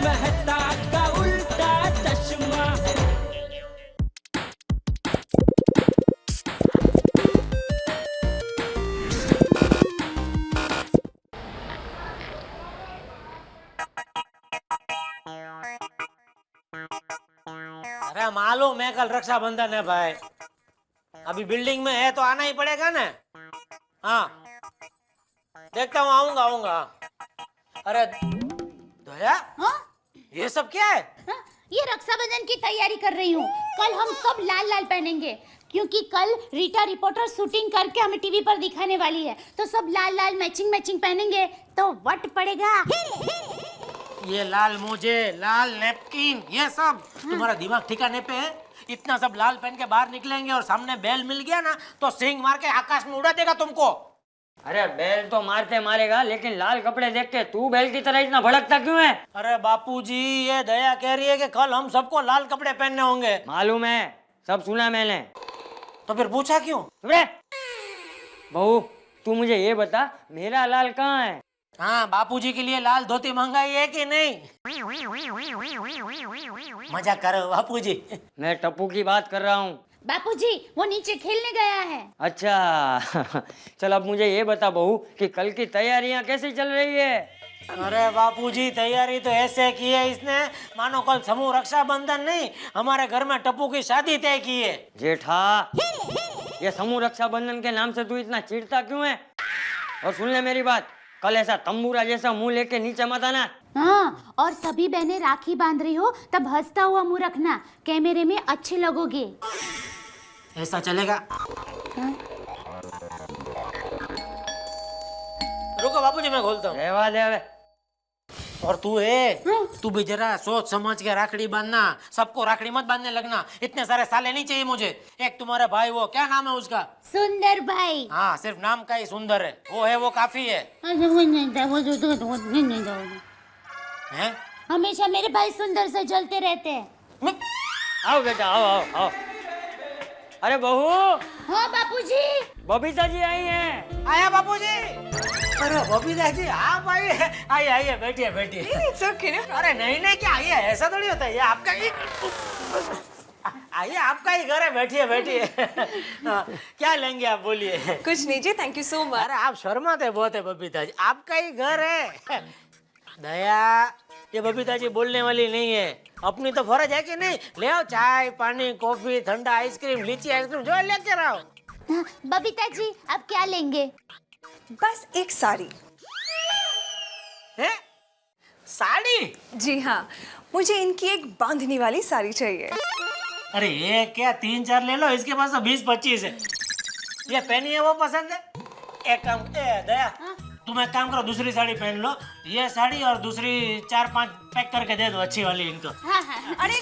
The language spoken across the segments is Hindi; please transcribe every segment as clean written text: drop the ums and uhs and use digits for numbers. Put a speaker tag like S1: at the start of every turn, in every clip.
S1: मेहता का उल्टा चश्मा।
S2: अरे मालूम है कल रक्षाबंधन है भाई, अभी बिल्डिंग में है तो आना ही पड़ेगा ना। हाँ देखता हूँ, आऊंगा आऊंगा। अरे दया,
S3: हाँ?
S2: ये सब क्या है?
S3: हाँ? ये रक्षाबंधन की तैयारी कर रही हूँ। कल हम सब लाल लाल पहनेंगे क्योंकि कल रीटा रिपोर्टर शूटिंग करके हमें टीवी पर दिखाने वाली है, तो सब लाल लाल मैचिंग मैचिंग पहनेंगे तो वट पड़ेगा।
S2: ये लाल मोजे, लाल नैपकिन, ये सब तुम्हारा दिमाग ठिकाने पे है? इतना सब लाल पहन के बाहर निकलेंगे और सामने बैल मिल गया ना तो सिंग मार के आकाश में उड़ा देगा तुमको।
S4: अरे बैल तो मारते मारेगा, लेकिन लाल कपड़े देख के तू बैल की तरह इतना भड़कता क्यों है?
S2: अरे बापूजी, ये दया कह रही है कि कल हम सबको लाल कपड़े पहनने होंगे।
S4: मालूम है, सब सुना मैंने।
S2: तो फिर पूछा क्यों?
S4: बहू तू मुझे ये बता, मेरा लाल कहाँ है?
S2: हाँ, बापूजी के लिए लाल धोती मंगाई है कि नहीं? मजाक करो बापूजी।
S4: मैं टप्पू की बात कर रहा हूँ।
S3: बापूजी वो नीचे खेलने गया है।
S4: अच्छा चल अब मुझे ये बता बहू कि कल की तैयारियां कैसी चल रही है?
S2: अरे बापूजी, तैयारी तो ऐसे की है इसने मानो कल समूह रक्षाबंधन नहीं, हमारे घर में टप्पू की शादी तय की है।
S4: जेठा, ये समूह रक्षाबंधन के नाम से तू इतना चिढ़ता क्यों है? और सुन ले मेरी बात, कल ऐसा तंबूरा जैसा मुंह लेके नीचे मत आना।
S3: हाँ, और सभी बहनें राखी बांध रही हो तब हंसता हुआ मुंह रखना, कैमरे में अच्छे लगोगे।
S2: ऐसा चलेगा?
S3: हाँ?
S2: रुको बापूजी, मैं खोलता हूँ।
S4: रहवा दे अब।
S2: और तू है,
S3: हाँ?
S2: तू भी जरा सोच समझ के राखड़ी बांधना, सबको राखड़ी मत बांधने लगना। इतने सारे साले नहीं चाहिए मुझे। एक तुम्हारा भाई, वो क्या नाम है उसका?
S3: सुंदर भाई।
S2: हाँ, सिर्फ नाम का ही सुंदर है, वो है वो काफी है। हैं?
S3: हमेशा मेरे भाई सुंदर से जलते रहते हैं।
S4: आओ बेटा, आओ आओ आओ। अरे बहू,
S3: हाँ बापूजी।
S4: बबीता जी आई हैं।
S2: आया बापूजी। अरे बबीता जी, आप आइए आइए आइए, बैठिए बैठिए।
S5: It's okay, no problem.
S2: अरे नहीं नहीं, क्या आइए, ऐसा थोड़ी होता है, ये आपका ही, आइए आपका ही घर है, बैठिए बैठिए। हाँ, क्या लेंगे आप, बोलिए।
S5: कुछ नहीं जी, थैंक यू सो मच।
S2: अरे आप शर्माते बहुत है बबीता जी, आपका ही घर है। दया, ये बबीता जी बोलने वाली नहीं है, अपनी तो फर्ज है कि नहीं। ले आओ चाय पानी कॉफी ठंडा आइसक्रीम लीची आइसक्रीम जो लेके आओ।
S3: हाँ, बबीता जी आप क्या लेंगे?
S5: बस एक साड़ी।
S2: है? साड़ी?
S5: जी हाँ, मुझे इनकी एक बांधनी वाली साड़ी चाहिए।
S2: अरे ये क्या, 3-4 ले लो, इसके पास तो 20-25 है। ये पहनी है वो पसंद है। एक काम, दया तुम एक काम करो, दूसरी साड़ी पहन लो, ये साड़ी और दूसरी 4-5 पैक करके दे दो अच्छी वाली इनको।
S3: हाँ हाँ।
S5: अरे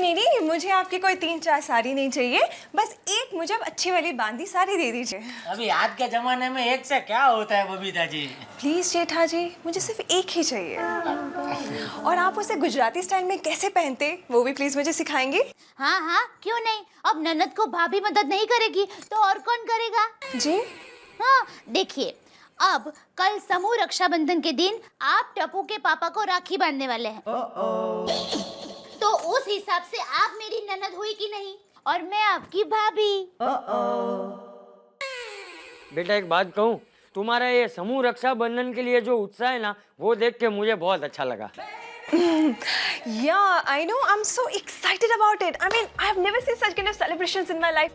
S5: नहीं, मुझे आपकी कोई 3-4 साड़ी नहीं चाहिए, बस एक मुझे अच्छी वाली बांधी साड़ी दे दीजिए।
S2: अभी आज के जमाने में एक से क्या होता है बबीता जी।
S5: प्लीज जेठा जी, मुझे सिर्फ एक ही चाहिए। और आप उसे गुजराती स्टाइल में कैसे पहनते, वो भी प्लीज मुझे सिखाएंगे?
S3: हाँ हाँ क्यों नहीं, अब ननद को भाभी मदद नहीं करेगी तो और कौन करेगा?
S5: जी
S3: हाँ देखिए, अब कल समूह रक्षाबंधन के दिन आप टप्पू के पापा को राखी बांधने वाले हैं। तो उस हिसाब से आप मेरी ननद हुई कि नहीं, और मैं आपकी भाभी।
S4: बेटा एक बात कहूँ, तुम्हारा ये समूह रक्षाबंधन के लिए जो उत्साह है ना, वो देख के मुझे बहुत अच्छा लगा।
S5: Yeah, I know. I'm so excited about it. I mean, I have never seen such kind of celebrations in my life.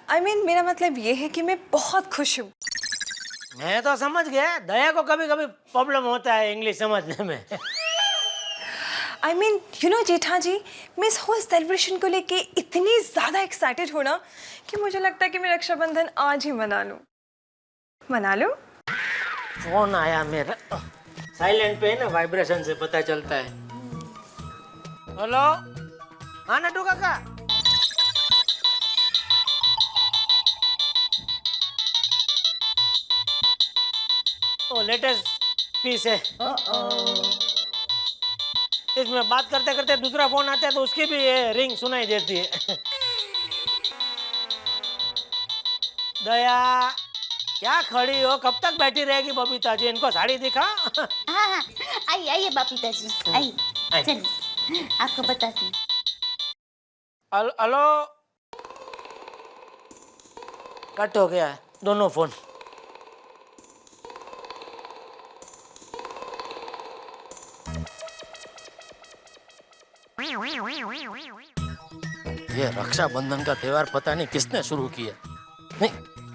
S5: I mean, मेरा मतलब ये है कि मैं बहुत खुश हूँ।
S2: मैं तो समझ गया, दया को कभी कभी प्रॉब्लम होता है इंग्लिश समझने में।
S5: I mean, you know, जेठा जी, मैं इस whole celebration को लेके इतनी ज़्यादा excited हूँ ना कि मुझे लगता है कि मैं रक्षाबंधन आज ही मना लूँ। मना लूँ?
S2: फोन आया मेरा, साइलेंट पे है ना, वाइब्रेशन से पता चलता है। हेलो, हाँ नटू काका। ओ लेटेस्ट पीस है। इसमें बात करते करते दूसरा फोन आता है तो उसकी भी रिंग सुनाई देती है। दया, क्या खड़ी हो, कब तक बैठी रहेगी बबीता जी? इनको साड़ी दिखा।
S3: हाँ हाँ, आइए आइए बबीता जी, आइए
S2: आइए।
S3: चलिए आपको बताती हूँ।
S2: हेलो, कट हो गया है दोनों फोन। ये रक्षाबंधन का त्योहार पता नहीं किसने शुरू किया। नहीं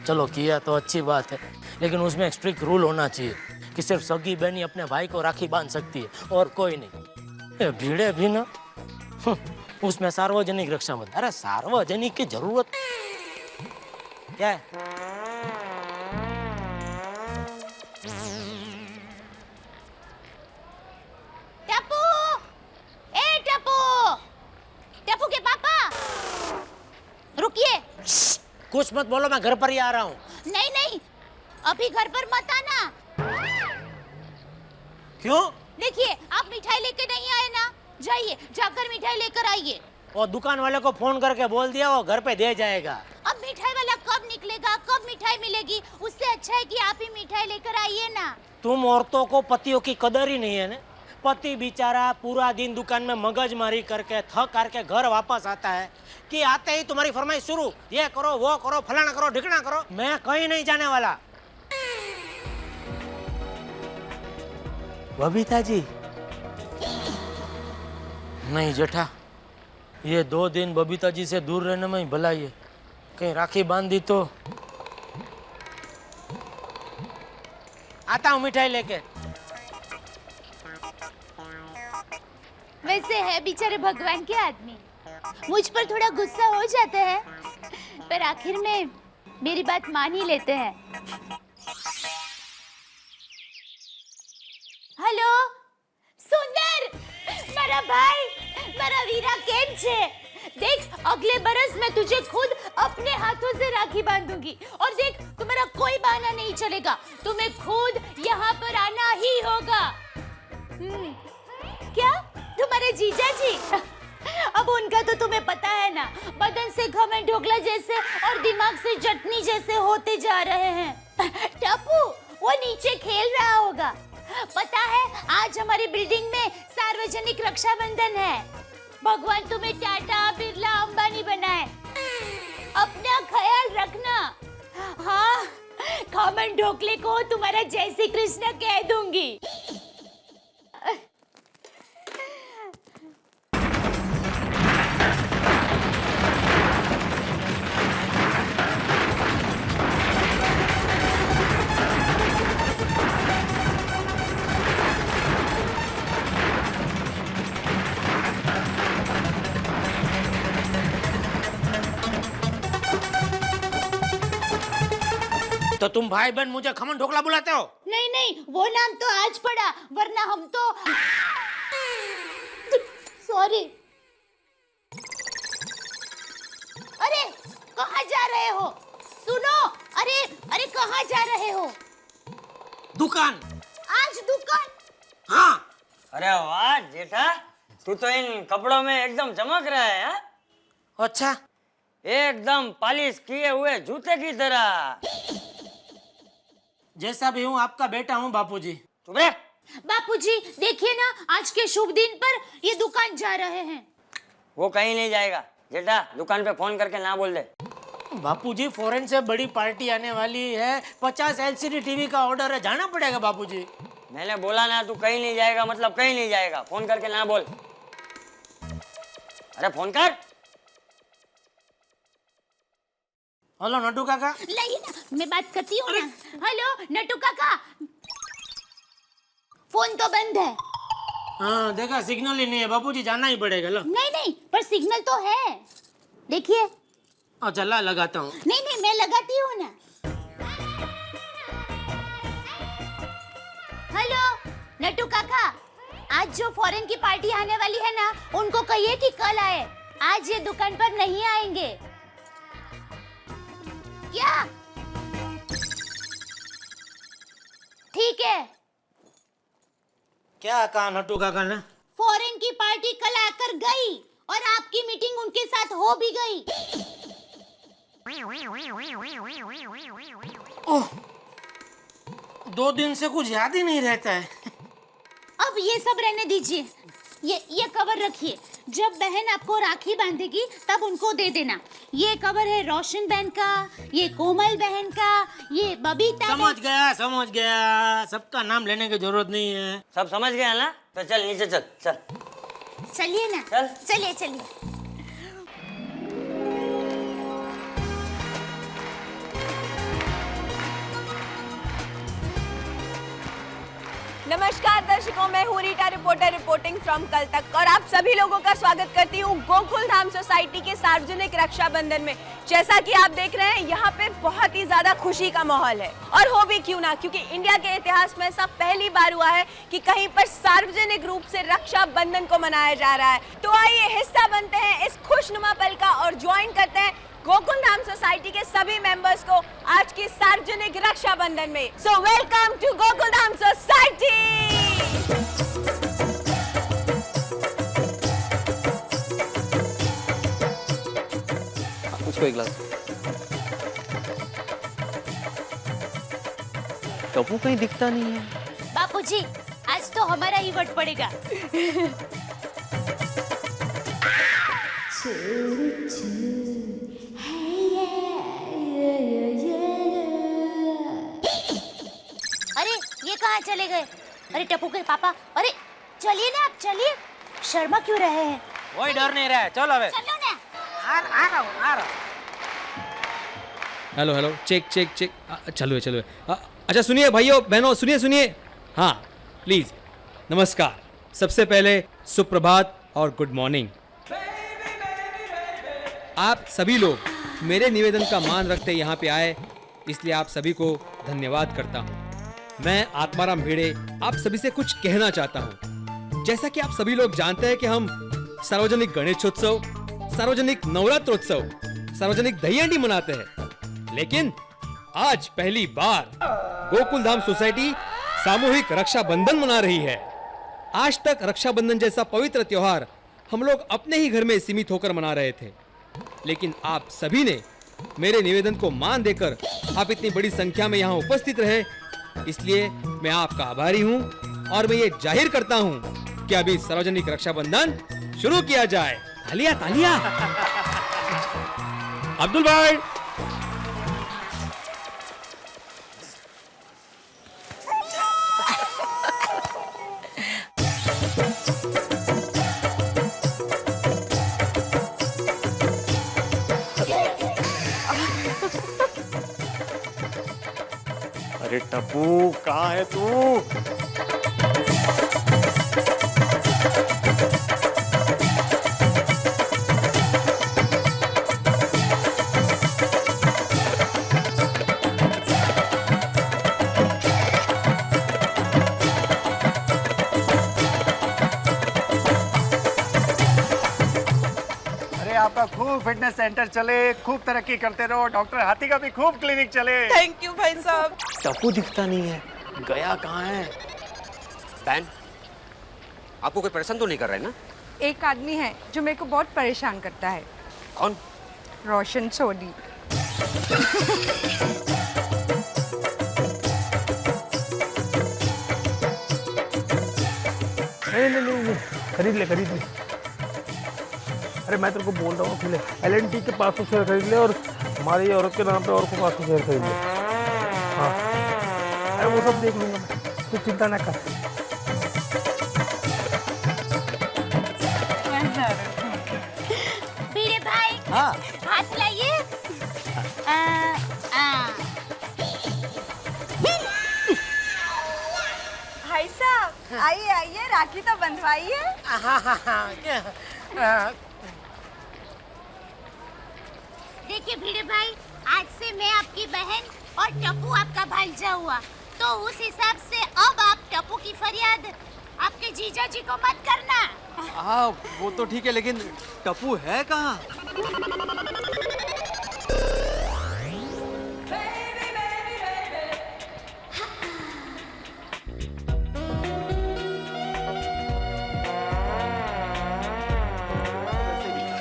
S2: चलो किया तो अच्छी बात है, लेकिन उसमें एक स्ट्रिक्ट रूल होना चाहिए कि सिर्फ सगी बहनी अपने भाई को राखी बांध सकती है और कोई नहीं। ये भीड़े भी ना, उसमें सार्वजनिक रक्षाबंधन। अरे सार्वजनिक की जरूरत क्या है?
S3: टप्पू, ए टप्पू, टप्पू के पापा, रुकिए।
S2: कुछ मत बोलो, मैं घर पर ही आ रहा हूँ।
S3: नहीं नहीं, अभी घर पर मत आना।
S2: क्यों?
S3: देखिए आप मिठाई लेके नहीं आए ना, जाइए जाकर मिठाई लेकर आइए।
S2: और दुकान वाले को फोन करके बोल दिया, वो घर पे दे जाएगा।
S3: अब मिठाई वाला कब निकलेगा, कब मिठाई मिलेगी? उससे अच्छा है कि आप ही मिठाई लेकर आइए ना।
S2: तुम औरतों को पतियों की कदर ही नहीं है ना। पति बेचारा पूरा दिन दुकान में मगजमारी करके थक हार के घर वापस आता है कि आते ही तुम्हारी फरमाइश शुरू, ये करो वो करो फलाना करो ढिकना करो। मैं कहीं नहीं जाने वाला। बबीता जी, नहीं जेठा, ये 2 दिन बबीता जी से दूर रहने में ही भलाई है। कहीं राखी बांध दी तो। आता हूँ मिठाई लेके।
S3: वैसे है बेचारे भगवान के आदमी, मुझ पर थोड़ा गुस्सा हो जाता है, पर आखिर में मेरी बात मान ही लेते हैं। हेलो सुंदर, मेरा भाई, मेरा वीरा केम छे? देख अगले बरस मैं तुझे खुद अपने हाथों से राखी बांधूंगी, और देख तुम्हारा कोई बहाना नहीं चलेगा, तुम्हें खुद यहाँ पर आना ही होगा। क्या तुम्हारे जीजा जी? अब उनका तो तुम्हें पता है ना, बदन से घमंड ढोकला जैसे और दिमाग से चटनी जैसे होते जा रहे हैं। टप्पू वो नीचे खेल रहा होगा। पता है आज हमारी बिल्डिंग में सार्वजनिक रक्षाबंधन है। भगवान तुम्हें टाटा बिरला अंबानी बनाए। अपना ख्याल रखना। हाँ, घमंड ढोकले को तुम्हारा जय श्री कृष्ण कह दूंगी।
S2: तो तुम भाई बहन मुझे खमन ढोकला बुलाते हो?
S3: नहीं नहीं, वो नाम तो आज पड़ा, वरना हम तो सॉरी। अरे कहाँ जा रहे हो? सुनो, अरे अरे कहाँ जा रहे हो?
S2: दुकान।
S3: आज दुकान?
S2: हाँ।
S4: अरे वाह जेठा, तू तो इन कपड़ों में एकदम चमक रहा है। हाँ?
S2: अच्छा,
S4: एकदम पॉलिश किए हुए जूते की तरह।
S2: जैसा भी हूँ आपका बेटा हूँ बापूजी।
S4: चुप रह।
S3: बापूजी देखिए ना, आज के शुभ दिन पर ये दुकान जा रहे हैं।
S4: वो कहीं नहीं जाएगा जेठा, दुकान पे फोन करके ना बोल दे।
S2: बापूजी फॉरेन से बड़ी पार्टी आने वाली है, 50 LCD टीवी का ऑर्डर है, जाना पड़ेगा बापूजी।
S4: मैंने बोला ना तू कहीं नहीं जाएगा, मतलब कहीं नहीं जाएगा। फोन करके ना बोल। अरे फोन कर।
S2: हेलो नटू काका।
S3: लाइए ना, मैं बात करती हूँ ना। हेलो नटू काका, फोन तो बंद है।
S2: हाँ देखा, सिग्नल ही नहीं है बापूजी, जाना ही पड़ेगा। लो।
S3: नहीं नहीं, पर सिग्नल तो है, देखिए।
S2: अच्छा ला लगाता हूँ।
S3: नहीं नहीं, मैं लगाती हूँ ना। हेलो नटू काका, आज जो फॉरेन की पार्टी आने वाली है ना, उनको कहिए कि कल आए, आज ये दुकान पर नहीं आएंगे। क्या? ठीक है।
S2: क्या कहा नटू काका ने?
S3: फॉरेन की पार्टी कल आकर गई और आपकी मीटिंग उनके साथ हो भी गई।
S2: ओह, 2 दिन से कुछ याद ही नहीं रहता है।
S3: अब ये सब रहने दीजिए, ये कवर रखिए। जब बहन आपको राखी बांधेगी तब उनको दे देना। ये कवर है रोशन बहन का, ये कोमल बहन का, ये बबीता
S2: समझ गया। सबका नाम लेने की जरूरत नहीं है।
S4: सब समझ गया ना? तो चल नीचे चल।
S3: चलिए ना,
S4: चल।
S3: चलिए।
S5: नमस्कार दर्शकों, मैं हूँ रीटा रिपोर्टर रिपोर्टिंग फ्रॉम कल तक और आप सभी लोगों का स्वागत करती हूँ गोकुल धाम सोसाइटी के सार्वजनिक रक्षाबंधन में। जैसा कि आप देख रहे हैं यहाँ पे बहुत ही ज्यादा खुशी का माहौल है और हो भी क्यों ना, क्योंकि इंडिया के इतिहास में ऐसा पहली बार हुआ है कि कहीं पर सार्वजनिक रूप से रक्षाबंधन को मनाया जा रहा है। तो आइए हिस्सा बनते हैं इस खुशनुमा पल का और ज्वाइन करते हैं गोकुल धाम सोसाइटी के सभी मेंबर्स को आज की सार्वजनिक रक्षाबंधन में। So welcome to Gokul Dham society.
S6: मुझको एक गिलास। टप्पू कहीं दिखता नहीं है।
S3: बापूजी, आज तो हमारा ही वोट पड़ेगा। अरे ये कहाँ चले गए? अरे टप्पू के पापा, अरे चलिए ना, आप चलिए। शर्मा क्यों रहे हैं?
S2: कोई डर नहीं रहा है, चलो अबे।
S3: चलो ना।
S2: आ रहा हूँ।
S6: हेलो चेक चलो है। अच्छा सुनिए भाइयों बहनों, सुनिए। हाँ प्लीज, नमस्कार। सबसे पहले सुप्रभात और गुड मॉर्निंग। आप सभी लोग मेरे निवेदन का मान रखते यहाँ पे आए, इसलिए आप सभी को धन्यवाद करता हूँ। मैं आत्माराम भिड़े आप सभी से कुछ कहना चाहता हूँ। जैसा कि आप सभी लोग जानते हैं कि हम सार्वजनिक गणेशोत्सव, सार्वजनिक नवरात्रोत्सव, सार्वजनिक दहीहंडी मनाते हैं, लेकिन आज पहली बार गोकुल धाम सोसाइटी सामूहिक रक्षाबंधन मना रही है। आज तक रक्षाबंधन जैसा पवित्र त्योहार हम लोग अपने ही घर में सीमित होकर मना रहे थे, लेकिन आप सभी ने मेरे निवेदन को मान देकर आप इतनी बड़ी संख्या में यहाँ उपस्थित रहे, इसलिए मैं आपका आभारी हूँ और मैं ये जाहिर करता हूँ कि अभी सार्वजनिक रक्षाबंधन शुरू किया जाए। तालियां। अब्दुल भाई।
S7: अरे टप्पू कहाँ है तू? आपका खूब फिटनेस सेंटर चले, खूब तरक्की करते रहो। डॉक्टर हाथी का भी खूब क्लिनिक चले।
S5: थैंक यू भाई साहब।
S7: टप्पू दिखता नहीं है, गया कहाँ है?
S8: बहन, आपको कोई परेशान तो नहीं कर रहा है ना?
S5: एक आदमी है जो मेरे को बहुत परेशान करता है।
S8: कौन?
S5: रोशन सोडी।
S7: नहीं, खरीद ले। अरे मैं तेरे को बोल रहा हूँ, LNT के 500 शेयर खरीद ले और हमारी औरत के नाम पे और को 500 शेयर खरीद ले। हाँ, अरे वो सब देख लूंगा मैं, तू चिंता ना कर।
S3: भिड़े भाई,
S2: हाँ।
S3: हाथ लाइए।
S5: भाई साहब आइए, राखी तो बंधवाइए।
S3: देखिए भिड़े भाई, आज से मैं आपकी बहन और टप्पू आपका भांजा हुआ, तो उस हिसाब से अब आप टप्पू की फरियाद आपके जीजा जी को मत करना।
S6: हाँ वो तो ठीक है, लेकिन टप्पू है कहाँ?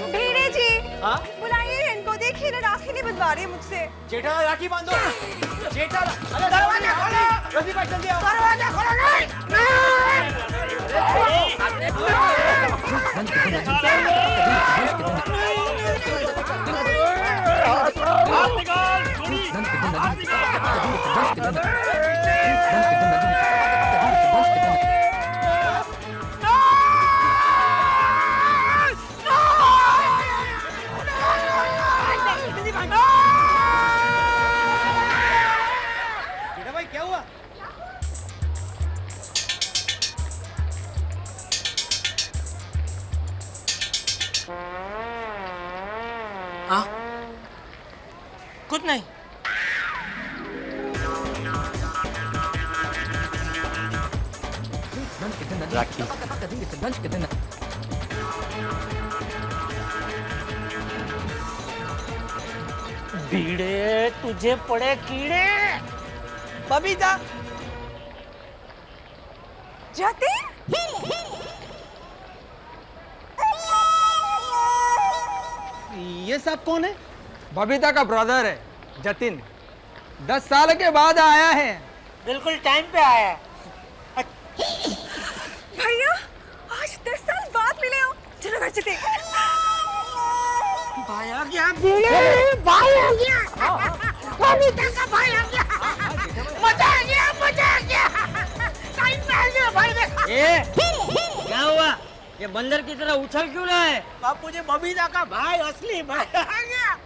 S5: भिड़े जी,
S6: हाँ?
S5: बुलाइए इनको, देखिए ना राखी नहीं बंधवा रही मुझसे।
S6: जेठा राखी बांधो। जेठा, अरे दरवाजा खोलो। जल्दी भाई भाई क्या हुआ?
S2: हाँ कुछ नहीं।
S8: राखी
S2: भीड़े तुझे पड़े कीड़े। बबीता
S5: जतिन,
S6: ये सब कौन है?
S9: बबीता का ब्रदर है जतिन। 10 साल के बाद आया है।
S2: बिल्कुल टाइम पे आया है।
S5: भैया आज 10 साल बाद मिले हो। चलो घर चलते हैं।
S2: भाई आ गया, भाई आ गया, बबीता का भाई आ गया, मजा आ गया, मजा आ गया, टाइम पे आ गया भाई देखा।
S4: क्या हुआ? ये बंदर की तरह उछल क्यों रहा है?
S2: बापू जी बबीता का भाई असली भाई आ गया।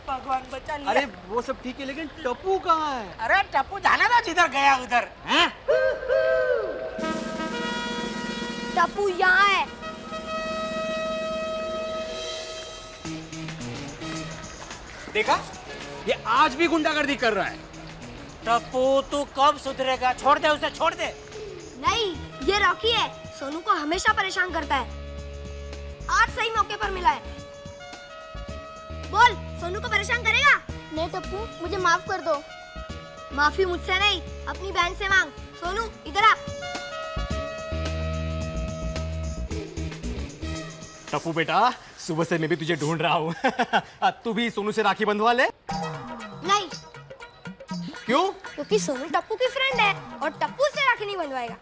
S2: भगवान बचा लिया।
S6: अरे वो सब ठीक है, लेकिन टप्पू कहाँ है?
S2: अरे टप्पू जाना था जिधर गया उधर।
S4: हैं?
S3: टप्पू यहाँ है।
S6: देखा, ये आज भी गुंडागर्दी कर रहा है।
S2: टप्पू तू कब सुधरेगा? छोड़ दे उसे, छोड़ दे।
S10: नहीं, ये रॉकी है। सोनू को हमेशा परेशान करता है। आज सही मौके पर मिला है। बोल, सोनू को परेशान करेगा? नहीं टप्पू, मुझे माफ कर दो। माफी मुझसे नहीं, अपनी बहन से मांग। सोनू इधर आ।
S6: टप्पू बेटा, सुबह से मैं भी तुझे ढूंढ रहा हूँ। तू भी सोनू से राखी बंधवा ले।
S10: नहीं,
S6: क्यों?
S10: क्योंकि सोनू टप्पू की फ्रेंड है और टप्पू से राखी नहीं बंधवाएगा।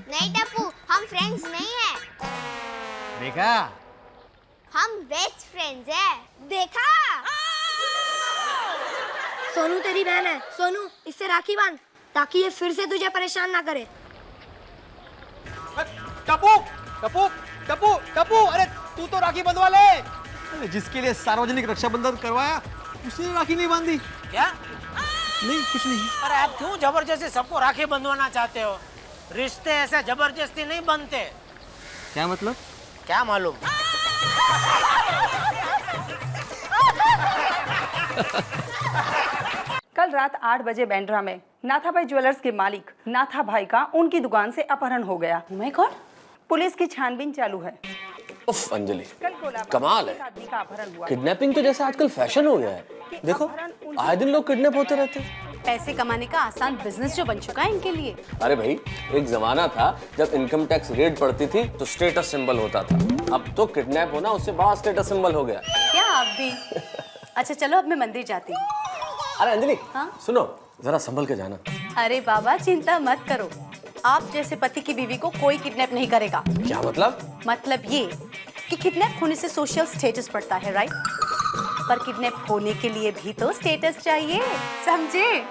S10: नहीं टप्पू, हम फ्रेंड्स नहीं है।
S6: देखा,
S10: हम बेस्ट फ्रेंड्स हैं। देखा? सोनू तेरी बहन है। सोनू इससे राखी बांध ताकि ये फिर से तुझे परेशान ना करे।
S6: टप्पू टप्पू टप्पू टप्पू, अरे तू तो राखी बंधवा ले। अरे जिसके लिए सार्वजनिक रक्षाबंधन करवाया उसने राखी नहीं बांधी।
S2: क्या?
S6: नहीं, कुछ नहीं।
S2: अरे आप क्यों जबरदस्ती सबको राखी बंधवाना चाहते हो? रिश्ते ऐसे जबरदस्ती नहीं बनते।
S6: क्या मतलब?
S2: क्या मालूम?
S11: कल रात 8 बजे बांद्रा में नाथा भाई ज्वेलर्स के मालिक नाथा भाई का उनकी दुकान से अपहरण हो गया।
S5: My God.
S11: पुलिस की छानबीन चालू है।
S8: उफ अंजलि,
S11: कल कोलाबा
S8: कमाल
S11: एक
S8: है।
S11: आदमी का अपहरण हुआ।
S8: किडनैपिंग तो जैसे आजकल फैशन हो गया है। देखो, आए दिन लोग किडनैप होते रहते हैं।
S12: पैसे कमाने का आसान बिजनेस जो बन चुका है इनके लिए।
S8: अरे भाई, एक जमाना था जब इनकम टैक्स रेड पड़ती थी तो स्टेटस सिंबल होता था। अब तो किडनैप होना उससे बड़ा स्टेटस सिंबल हो गया।
S12: क्या आप भी? अच्छा चलो अब मैं मंदिर जाती हूँ।
S8: अरे अंजलि,
S12: हाँ?
S8: सुनो जरा संभल के जाना।
S12: अरे बाबा चिंता मत करो, आप जैसे पति की बीवी को कोई किडनैप नहीं करेगा।
S8: क्या मतलब?
S12: मतलब ये कि किडनैप होने से सोशल स्टेटस बढ़ता है, राइट? पर किडनैप होने के लिए भी तो स्टेटस चाहिए, समझे?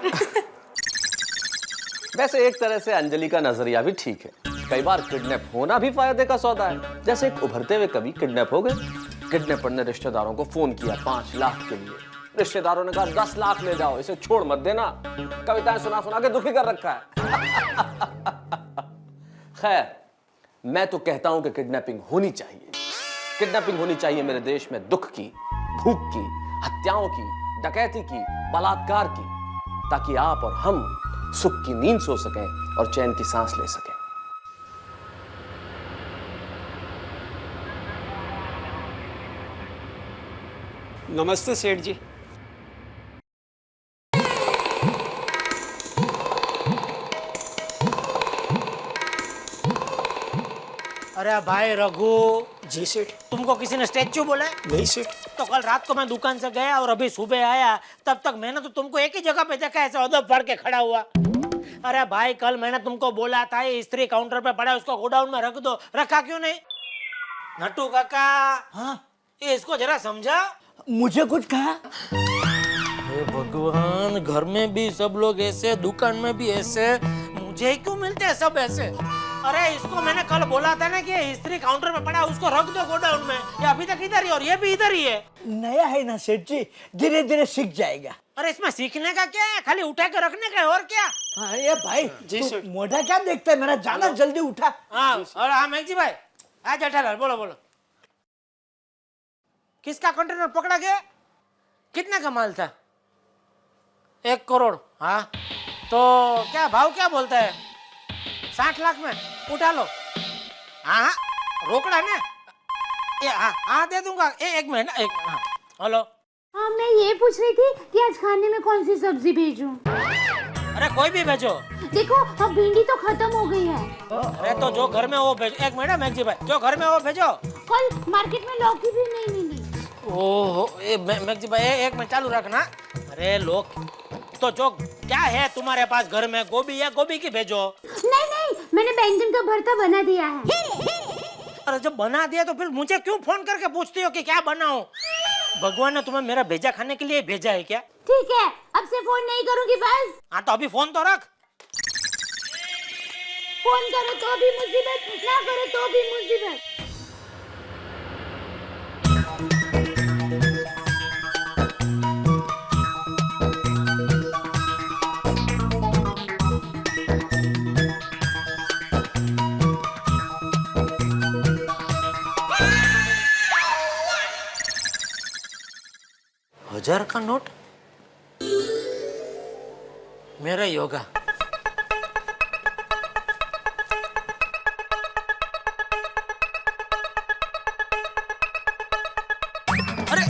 S8: वैसे एक तरह से अंजलि का नजरिया भी ठीक है। कई बार किडनैप होना भी फायदे का सौदा है। जैसे एक उभरते हुए कवि किडनैप हो गए। किडनैपर ने रिश्तेदारों को फोन किया 5 लाख के लिए। रिश्तेदारों ने कहा 10 लाख ले जाओ, इसे छोड़ मत देना। कविताएं सुना सुना के दुखी कर रखा है। खैर, मैं तो कहता हूं कि किडनैपिंग होनी चाहिए। किडनैपिंग होनी चाहिए मेरे देश में दुख की, भूख की, हत्याओं की, डकैती की, बलात्कार की, ताकि आप और हम सुख की नींद सो सकें और चैन की सांस ले सकें।
S9: नमस्ते सेठ जी।
S2: अरे भाई रघु
S9: जी सेठ।
S2: तुमको किसी ने स्टैच्यू बोला है?
S9: नहीं सेठ।
S2: तो कल रात को मैं दुकान से गया और अभी सुबह आया, तब तक मैंने तो तुमको एक ही जगह पे देखा, ऐसे अदब फाड़ के खड़ा हुआ। अरे भाई कल मैंने तुमको बोला था ये इस्त्री काउंटर पे पड़ा है, उसको गोडाउन में रख दो, रखा क्यों नहीं? नट्टू काका, हाँ ये इसको जरा समझा।
S1: मुझे कुछ कहा?
S2: हे भगवान, घर में भी सब लोग ऐसे, दुकान में भी ऐसे, मुझे क्यों मिलते हैं सब ऐसे? अरे इसको मैंने कल बोला था ना कि इस्त्री काउंटर में पड़ा, उसको रख दो गोडाउन में। ये अभी तक इधर ही और ये भी इधर ही है।
S1: नया है ना सेठ जी, धीरे धीरे सीख जाएगा।
S2: अरे इसमें सीखने का क्या है, खाली उठा के रखने का है, और क्या?
S1: अरे भाई
S2: जी
S1: तू
S2: सेठ।
S1: मोटा क्या देखता है, मेरा जाना जल्दी उठा।
S2: हाँ, और हाँ मैगजी भाई, हाँ जेठालाल बोलो बोलो। किसका कंटेनर पकड़ा गया? कितना का माल था? 1 करोड़। हाँ तो क्या भाव क्या बोलता है? 60 लाख में उठा लो। हाँ रोकड़ा ना? हाँ दे दूंगा। एक मिनट, एक हाँ हेलो।
S3: हाँ मैं ये पूछ रही थी कि आज खाने में कौन सी सब्जी भेजूं?
S2: अरे कोई भी भेजो।
S3: देखो अब भिंडी तो खत्म हो गई है।
S2: अरे तो जो घर में वो भेजो। एक मिनट मैगजी भाई, जो घर में वो भेजो।
S3: कल मार्केट में लौकी भी नहीं मिली।
S2: ओहो मैगजी भाई, एक मिनट चालू रखना। अरे लोग तो जो क्या है तुम्हारे पास घर में? गोभी है, गोभी की भेजो।
S3: नहीं नहीं, मैंने बैंगन का भरता बना दिया है।
S2: अरे जब बना दिया तो फिर मुझे क्यों फोन करके पूछती हो कि क्या बनाऊं? भगवान ने तुम्हें मेरा भेजा खाने के लिए भेजा है क्या?
S3: ठीक है, अब से फोन नहीं करूंगी बस।
S2: हाँ तो अभी फोन तो रख।
S3: फोन करो तो भी मुसीबत, ना करो तो भी मुसीबत।
S2: हजार का नोट मेरा ही होगा। अरे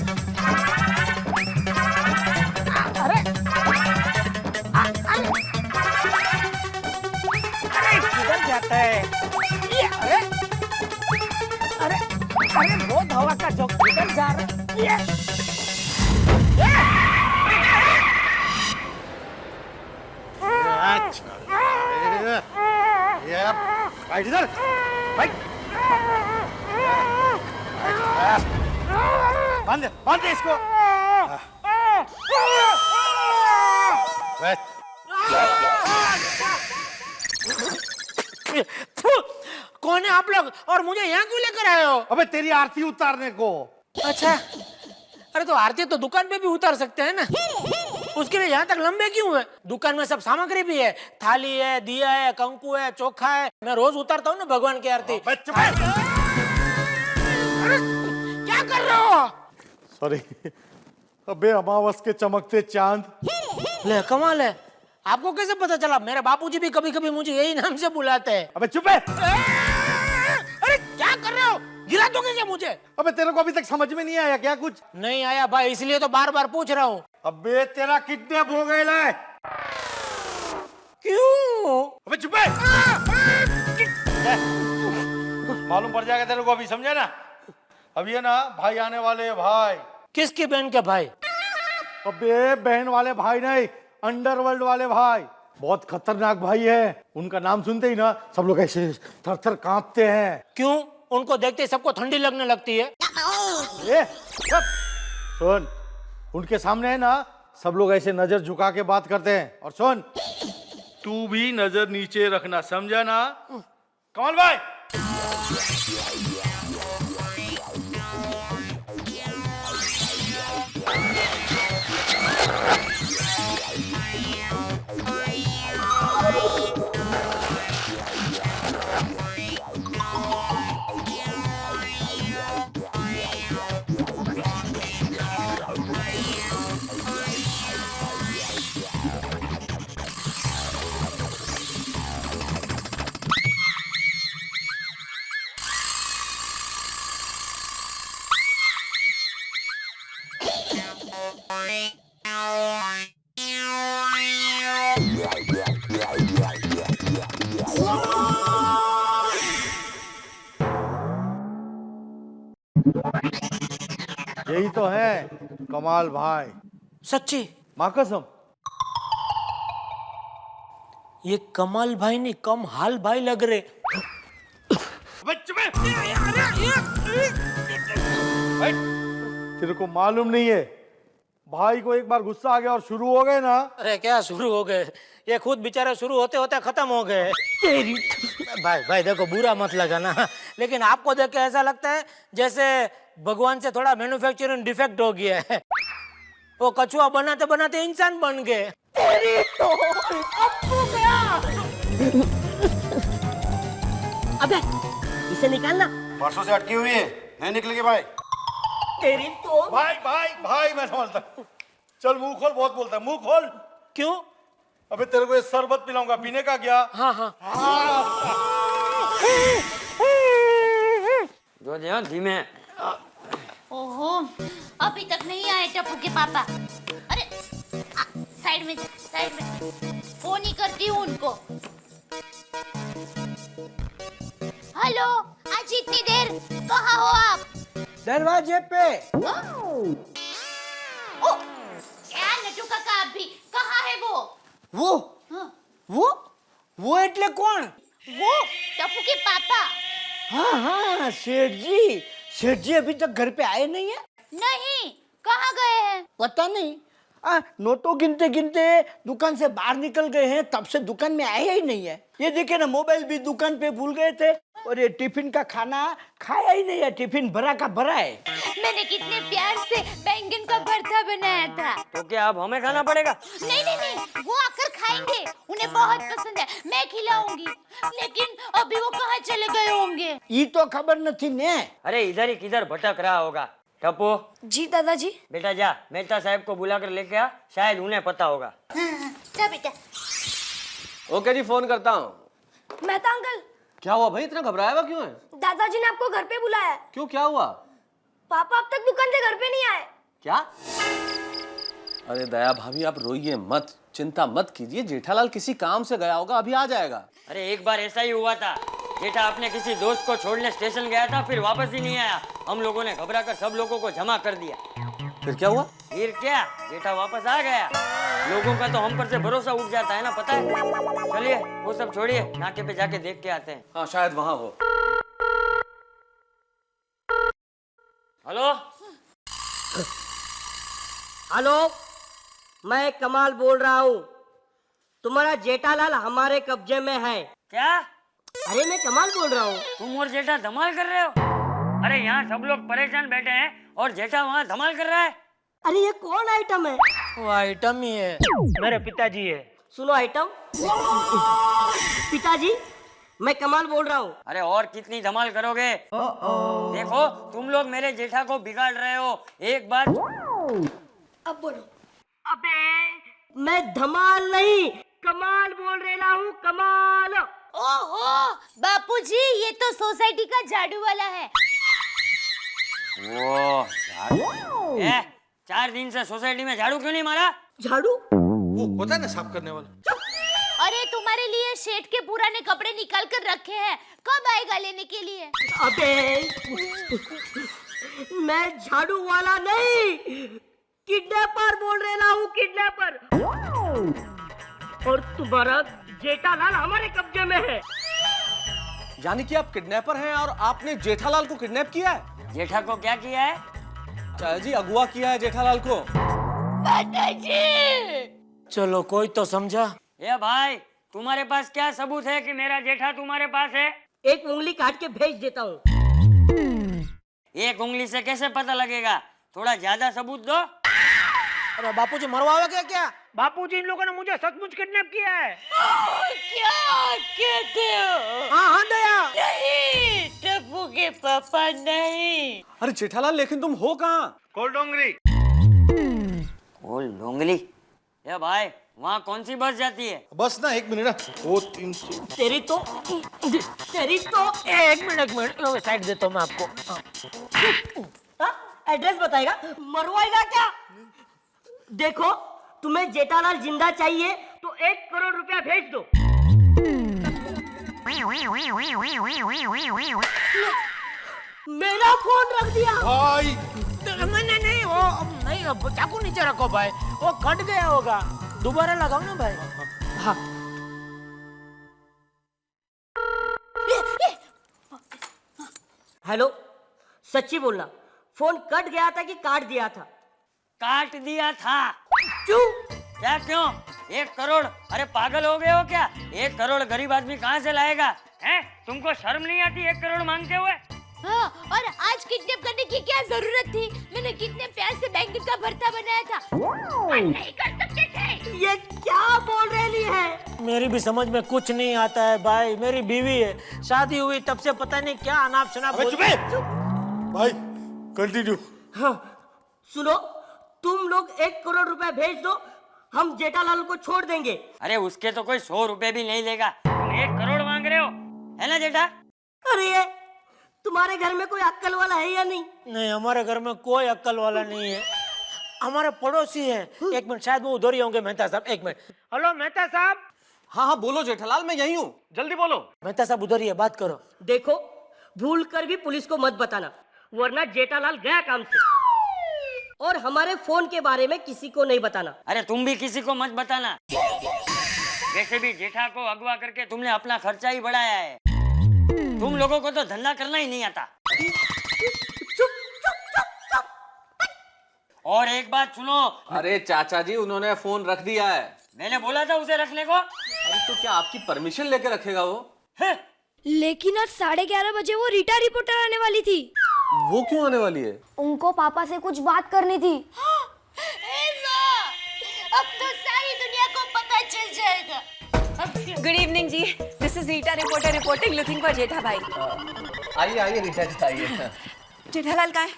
S2: अरे अरे किधर जाता है ये? अरे अरे अरे बहुत हवा का झोंका किधर जा रहा है ये?
S7: इधर बांध बांध इसको।
S2: कौन है आप लोग और मुझे यहाँ क्यों लेकर आए हो?
S7: अबे तेरी आरती उतारने को।
S2: अच्छा, अरे तो आरती तो दुकान पे भी उतार सकते हैं ना, उसके लिए यहाँ तक लंबे क्यों है? दुकान में सब सामग्री भी है, थाली है, दिया है, कंकु है, चोखा है। मैं रोज उतारता हूँ ना भगवान की आरती। अरे क्या कर रहे हो?
S7: सॉरी। अबे अमावस के चमकते चांद।
S2: ले कमाल है, आपको कैसे पता चला? मेरे बापूजी भी कभी कभी मुझे यही नाम से बुलाते हैं।
S7: अबे चुप है।
S2: अरे क्या कर रहे हो? गिरा दोगे क्या मुझे?
S7: अबे तेरे को अभी तक समझ में नहीं आया क्या कुछ?
S2: नहीं आया भाई, इसलिए तो बार बार पूछ रहा हूँ।
S7: अबे तेरा किडनैप हो गया है।
S2: क्यों?
S7: अबे चुप है। मालूम पड़ जाएगा तेरे को अभी, समझे ना? अब ये ना भाई आने वाले हैं भाई।
S2: किसकी बहन के भाई?
S7: अबे बहन वाले भाई नहीं, अंडरवर्ल्ड वाले भाई। बहुत खतरनाक भाई है। उनका नाम सुनते ही ना सब लोग ऐसे थर थर कांपते हैं।
S2: क्यों? उनको देखते ही सबको ठंडी लगने लगती है।
S7: सुन, उनके सामने है ना सब लोग ऐसे नजर झुका के बात करते हैं। और सुन, तू भी नजर नीचे रखना, समझा ना? कमल भाई। यही तो है कमाल भाई।
S2: सच्ची?
S7: माँ कसम।
S2: ये कमाल भाई नहीं, कम हाल भाई लग रहे।
S7: तेरे को मालूम नहीं है, भाई को एक बार गुस्सा आ गया और शुरू हो गए ना।
S2: अरे क्या शुरू हो गए, ये खुद बेचारे शुरू होते होते खत्म हो गए।
S1: तेरी
S2: भाई देखो बुरा मत लगाना, लेकिन आपको देख के ऐसा लगता है जैसे भगवान से थोड़ा मैन्युफैक्चरिंग डिफेक्ट हो गया है। वो कछुआ बनाते बनाते इंसान बन गए।
S1: तेरी तो अप्पू गया।
S13: अबे इसे निकालना।
S14: परसों से अटकी हुई है, नहीं निकलेगी भाई।
S13: तेरी तो
S7: भाई भाई भाई मैं संभालता हूँ। चल मुंह खोल, बहुत बोलता है, मुंह खोल।
S2: क्यों?
S7: अबे तेरे को ये शरबत पिलाऊंगा, पीने का क्या?
S2: हाँ हाँ
S4: जो ध्यान धीमे।
S3: ओहो, अभी तक नहीं आए टप्पू के पापा। अरे साइड में फोन ही करती हूँ उनको। हेलो, आज इतनी देर कहाँ हो आप?
S1: दरवाजे पे।
S3: ओ, क्या नटू काका, आप भी कहाँ है वो? हाँ।
S1: वो એટલે કોણ?
S3: वो टप्पू के पापा।
S1: हाँ सेठ जी अभी तक घर पे आए नहीं है।
S3: नहीं, कहाँ गए हैं?
S1: पता नहीं। नोटों गिनते गिनते दुकान से बाहर निकल गए हैं, तब से दुकान में आए ही नहीं है। ये देखे ना, मोबाइल भी दुकान पे भूल गए थे और ये टिफिन का खाना खाया ही नहीं है, टिफिन भरा का भरा है।
S3: मैंने कितने प्यार से बैंगन का भरता बनाया था।
S4: तो क्या अब हमें खाना पड़ेगा?
S3: नहीं, वो आकर खाएंगे, उन्हें बहुत पसंद है, मैं खिलाऊंगी। लेकिन अभी वो कहाँ चले गए होंगे?
S1: ये तो खबर नहीं ने।
S4: अरे इधर ही किधर भटक रहा होगा। टप्पू
S10: जी दादाजी।
S4: बेटा जा मेहता साहब को बुलाकर लेके आ, शायद उन्हें पता होगा।
S3: जा बेटा।
S8: ओके जी, फोन करता हूँ।
S10: मेहता अंकल।
S8: क्या हुआ भाई, इतना घबराया हुआ क्यों है?
S10: दादाजी ने आपको घर पे बुलाया है।
S8: क्यों, क्या हुआ?
S10: पापा अब तक दुकान से घर पे नहीं आए।
S8: क्या? अरे दया भाभी आप रोइए मत, चिंता मत कीजिए, जेठालाल किसी काम से गया होगा, अभी आ जाएगा।
S4: अरे एक बार ऐसा ही हुआ था, जेठा अपने किसी दोस्त को छोड़ने स्टेशन गया था, फिर वापस ही नहीं आया। हम लोगों ने घबराकर सब लोगों को जमा कर दिया।
S8: फिर क्या हुआ?
S4: फिर क्या, जेठा वापस आ गया। लोगों का तो हम पर से भरोसा उठ जाता है ना, पता है। चलिए वो सब छोड़िए, नाके पे जाके देख के आते हैं।
S8: हाँ शायद वहां हो।
S4: हेलो
S13: हेलो, मैं कमाल बोल रहा हूँ। तुम्हारा जेठालाल हमारे कब्जे में है।
S4: क्या?
S13: अरे मैं कमाल बोल रहा हूँ।
S4: तुम और जेठा धमाल कर रहे हो? अरे यहाँ सब लोग परेशान बैठे हैं और जेठा वहाँ धमाल कर रहा है।
S13: अरे ये कौन आइटम है?
S2: वो आइटम ही है, मेरे पिताजी है।
S13: सुनो आइटम, पिताजी मैं कमाल बोल रहा हूँ।
S4: अरे और कितनी धमाल करोगे? देखो तुम लोग मेरे जेठा को बिगाड़ रहे हो। एक बार
S10: अब बोलो।
S13: अबे मैं धमाल नहीं कमाल बोल रहा हूँ, कमाल।
S3: ओहो बापूजी, ये तो सोसाइटी का झाड़ू वाला है।
S4: वो झाड़ू? 4 दिन से सोसाइटी में झाड़ू क्यों नहीं मारा?
S13: झाड़ू
S7: वो होता है ना साफ करने वाला।
S3: अरे तुम्हारे लिए शेठ के पुराने कपड़े निकाल कर रखे हैं, कब आएगा लेने के लिए?
S13: अबे मैं झाड़ू वाला नहीं, किडनैपर बोल रहा हूँ, किडनैपर। और तुम्हारा जेठालाल हमारे कब्जे में है।
S8: यानी कि आप किडनैपर हैं और आपने जेठालाल को किडनैप किया है?
S4: जेठा को क्या किया है?
S8: चाचा जी अगवा किया है जेठालाल को।
S2: चलो कोई तो समझा।
S4: ये भाई तुम्हारे पास क्या सबूत है कि मेरा जेठा तुम्हारे पास है?
S13: एक उंगली काट के भेज देता हूँ।
S4: एक उंगली से कैसे पता लगेगा? थोड़ा ज्यादा सबूत दो।
S2: अरे बापूजी मरवाओगे क्या? क्या बापूजी, इन लोगों ने मुझे सचमुच किडनैप किया है।
S3: क्या कहते हो?
S2: हाँ दया।
S3: नहीं, टप्पू के पापा नहीं।
S8: अरे जेठालाल लेकिन तुम हो कहाँ?
S7: कोलडोंगरी।
S4: बोल डोंगली। ये भाई वहाँ कौन सी बस जाती है?
S7: बस ना 1 मिनट। 2 3
S13: तेरी तो
S2: एक मिनट साइड देता हूँ मैं आपको।
S13: एड्रेस बताएगा, मरवाएगा क्या? देखो तुम्हें जेठालाल जिंदा चाहिए तो 1 करोड़ रुपया भेज दो। मेरा फोन रख दिया
S7: भाई।
S2: नहीं वो नहीं, चाकू नीचे रखो भाई, वो कट गया होगा, दोबारा लगाओ ना भाई।
S13: हाँ। हेलो, सच्ची बोलना, फोन कट गया था कि काट दिया था?
S4: काट दिया था।
S13: क्यों?
S4: क्या क्यों? 1 करोड़? अरे पागल हो गए हो क्या? 1 करोड़ गरीब आदमी कहाँ से लाएगा? हैं? तुमको शर्म नहीं आती 1 करोड़ मांगते हुए?
S3: हाँ, और आज किडनैप करने की क्या जरूरत थी? मैंने कितने प्यार से बैंक का भरता बनाया था। नहीं कर सकते थे।
S13: ये क्या बोल रही है?
S2: मेरी भी समझ में कुछ नहीं आता है भाई। मेरी बीवी है, शादी हुई तब से पता नहीं क्या अनाप शनाप
S14: अबे चुप है। भाई कंटिन्यू।
S13: हाँ, सुनो, तुम लोग 1 करोड़ रुपए भेज दो, हम जेठालाल को छोड़ देंगे।
S4: अरे उसके तो कोई 100 रुपए भी नहीं लेगा, तुम 1 करोड़ मांग रहे हो, है ना जेठा?
S13: अरे ये तुम्हारे घर में कोई अक्ल वाला है या नहीं?
S2: नहीं, हमारे घर में कोई अक्ल वाला नहीं है। हमारे पड़ोसी है। 1 मिनट, शायद वो उधर ही होंगे। मेहता साहब 1 मिनट। हेलो मेहता साहब।
S8: हाँ हाँ बोलो जेठालाल, मैं यही हूँ, जल्दी बोलो।
S2: मेहता साहब उधर ही है, बात करो।
S13: देखो, भूल कर भी पुलिस को मत बताना, वरना जेठालाल गया काम से। और हमारे फोन के बारे में किसी को नहीं बताना।
S4: अरे तुम भी किसी को मत बताना। वैसे भी जेठा को अगवा करके तुमने अपना खर्चा ही बढ़ाया है। तुम लोगों को तो धंधा करना ही नहीं आता। और एक बात सुनो।
S8: अरे चाचा जी, उन्होंने फोन रख दिया है।
S4: मैंने बोला था उसे रखने को।
S8: अरे तो क्या आपकी परमिशन लेके रखेगा वो?
S10: लेकिन आज 11:30 बजे वो रीटा रिपोर्टर आने वाली थी।
S8: वो क्यों आने वाली है?
S10: उनको पापा से कुछ बात करनी थी।
S3: अब तो सारी दुनिया को पता चल जाएगा।
S5: Good evening ji, this is Rita reporter reporting, looking for Jetha bhai.
S8: आइए आइए रीटा जी आइए।
S5: जेठालाल का है?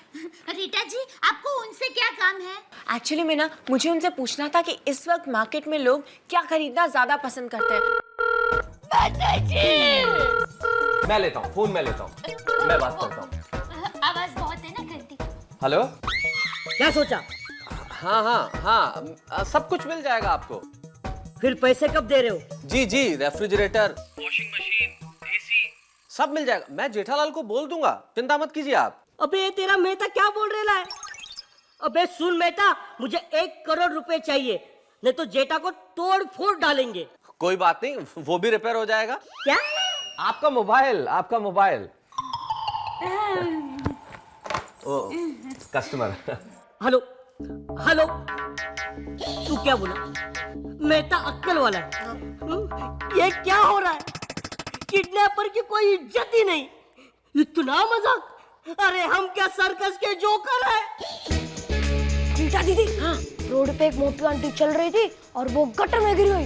S3: रीटा जी, आपको उनसे क्या काम है?
S5: एक्चुअली मैं ना, मुझे उनसे पूछना था कि इस वक्त मार्केट में लोग क्या खरीदना ज्यादा पसंद करते हैं।
S8: मैं लेता हूँ फोन, मैं लेता हूँ, मैं बात करता हूँ।
S3: आवाज बहुत है ना गंदी।
S8: हेलो।
S13: क्या सोचा?
S8: हाँ हाँ हाँ, सब कुछ मिल जाएगा आपको।
S13: फिर पैसे कब दे रहे हो?
S8: जी जी, रेफ्रिजरेटर, वॉशिंग मशीन, एसी सब मिल जाएगा। मैं जेठालाल को बोल दूंगा, चिंता मत कीजिए आप।
S13: अबे ये तेरा मेहता क्या बोल रहा है? अबे सुन मेहता, मुझे 1 करोड़ रुपए चाहिए, नहीं तो जेठा को तोड़ फोड़ डालेंगे।
S8: कोई बात नहीं, वो भी रिपेयर हो जाएगा।
S13: क्या?
S8: आपका मोबाइल, आपका मोबाइल। ओ कस्टमर।
S13: हेलो हेलो, तू क्या बोला? मेहता अक्कल वाला है। ये क्या हो रहा है? किडनैपर की कोई इज्जत ही नहीं, इतना मजाक। अरे हम क्या सर्कस के जोकर हैं?
S10: रीटा दीदी, हाँ, रोड पे एक मोटी आंटी चल रही थी और वो गटर में गिर गई।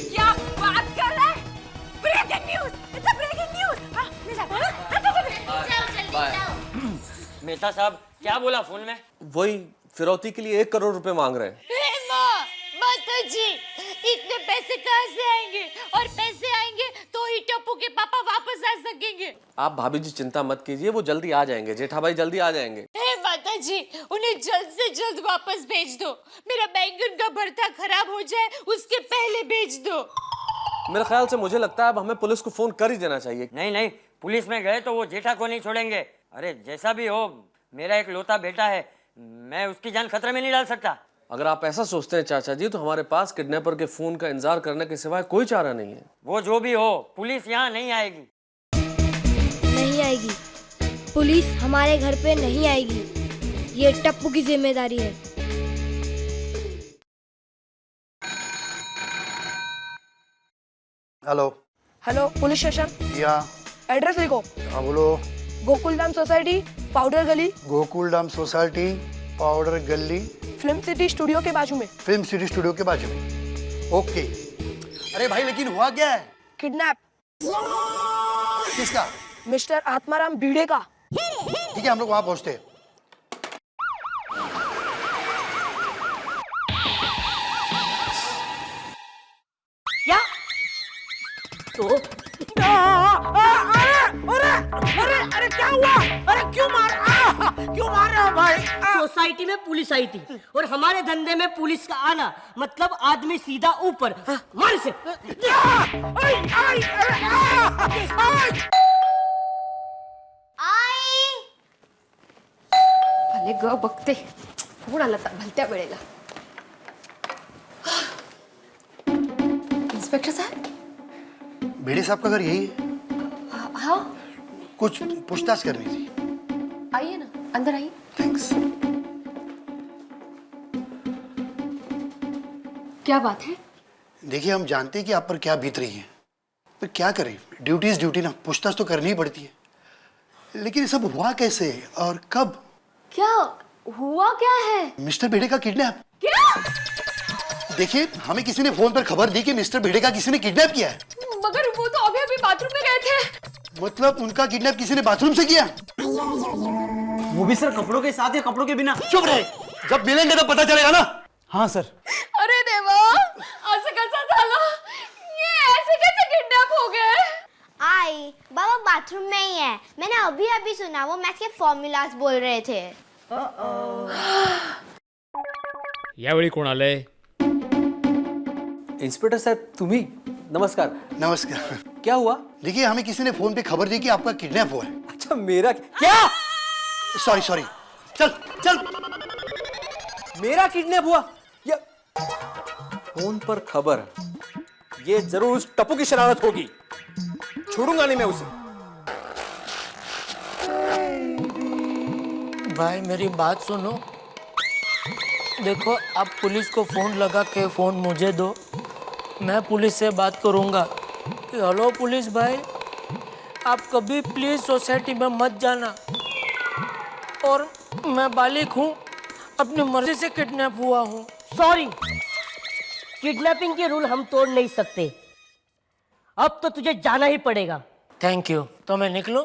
S5: क्या बात कर रहा है? Breaking news, it's a breaking news. हाँ, ले जा।
S3: जाओ जल्दी जाओ।
S4: मेहता साहब क्या बोला फोन में?
S8: वही फिरौती के लिए 1 करोड़ रुपए मांग रहे हैं।
S3: माता जी, इतने पैसे कहाँ से आएंगे? और पैसे आएंगे तो ही टप्पू के पापा वापस आ सकेंगे।
S8: आप भाभी जी चिंता मत कीजिए, वो जल्दी आ जाएंगे, जेठा भाई जल्दी आ जाएंगे।
S3: हे माता जी, उन्हें जल्द से जल्द वापस भेज दो। मेरा बैंगन का भरता खराब हो जाए उसके पहले भेज दो।
S8: मेरे ख्याल से मुझे लगता है अब हमें पुलिस को फोन कर ही देना चाहिए।
S4: नहीं नहीं, पुलिस में गए तो वो जेठा को नहीं छोड़ेंगे। अरे जैसा भी हो, मेरा एक लौता बेटा है, मैं उसकी जान खतरे में नहीं डाल सकता।
S8: अगर आप ऐसा सोचते हैं चाचा जी, तो हमारे पास किडनैपर के फोन का इंतजार करने के सिवाय कोई चारा नहीं है।
S4: वो जो भी हो, पुलिस यहाँ नहीं आएगी।
S10: नहीं आएगी, पुलिस हमारे घर पे नहीं आएगी, ये टप्पू की जिम्मेदारी है।
S14: हेलो।
S10: हेलो पुलिस स्टेशन,
S14: या
S10: एड्रेस लिखो।
S14: हाँ बोलो।
S10: गोकुलधाम सोसाइटी, पाउडर गली,
S14: गोकुलधाम सोसाइटी, पाउडर गली,
S10: फिल्म सिटी स्टूडियो के बाजू में।
S14: फिल्म सिटी स्टूडियो के बाजू में। ओके। अरे भाई लेकिन हुआ क्या है?
S10: किडनैप।
S14: किसका?
S10: मिस्टर आत्माराम भिड़े का।
S14: ठीक है, हम लोग वहां पहुंचते हैं।
S13: क्या? तो अरे क्या हुआ? अरे क्यों मार रहे हो भाई? सोसाइटी में पुलिस आई थी और हमारे धंधे में पुलिस का आना मतलब आदमी सीधा ऊपर। मार इसे।
S5: भले ग बघते, कोण आला तर भलत्या वेळेला? इंस्पेक्टर साहब।
S14: भिड़े साहब का घर यही है?
S5: हाँ,
S14: कुछ पूछताछ करनी थी।
S5: आइए ना, अंदर आइए।
S14: थैंक्स।
S13: क्या बात है?
S14: देखिए, हम जानते हैं कि आप पर क्या बीत रही है, पर क्या करें, ड्यूटी इज ड्यूटी ना, पूछताछ तो करनी ही पड़ती है। लेकिन ये सब हुआ कैसे और कब?
S13: क्या हुआ क्या है?
S14: मिस्टर भिड़े का किडनैप।
S13: क्या?
S14: देखिए, हमें किसी ने फोन पर खबर दी कि मिस्टर भिड़े का किसी ने किडनैप किया है।
S5: मगर वो तो अभी अभी बाथरूम में गए थे।
S14: मतलब उनका किडनैप किसी ने बाथरूम से किया?
S1: वो भी सर कपड़ों के साथ या कपड़ों के बिना?
S14: चुप रहे, जब मिलेंगे तो पता चलेगा ना।
S1: हाँ सर।
S5: अरे देवा, असं कैसा झालं? ये ऐसे कैसे किडनैप हो गए?
S10: आई बाबा बाथरूम में ही है, मैंने अभी अभी सुना, वो मैथ के फॉर्मूलाज बोल रहे थे।
S6: यावेळी कोण आलंय?
S8: इंस्पेक्टर साहब, तुम्ही? नमस्कार।
S14: नमस्कार।
S8: क्या हुआ?
S14: देखिए, हमें किसी ने फोन पे खबर दी कि आपका किडनैप हुआ है।
S8: अच्छा, मेरा क्या?
S14: सॉरी सॉरी, चल चल।
S8: मेरा किडनैप हुआ? ये फोन पर खबर, ये जरूर उस टप्पू की शरारत होगी। छोड़ूंगा नहीं मैं उसे।
S2: भाई मेरी बात सुनो, देखो आप पुलिस को फोन लगा के फोन मुझे दो, मैं पुलिस से बात करूंगा। हेलो पुलिस भाई, आप कभी प्लीज सोसाइटी में मत जाना, और मैं बालिक हूँ, अपनी मर्जी से किडनैप हुआ हूँ।
S13: सॉरी, किडनैपिंग के रूल हम तोड़ नहीं सकते, अब तो तुझे जाना ही पड़ेगा।
S2: Thank you. तो मैं निकलूं?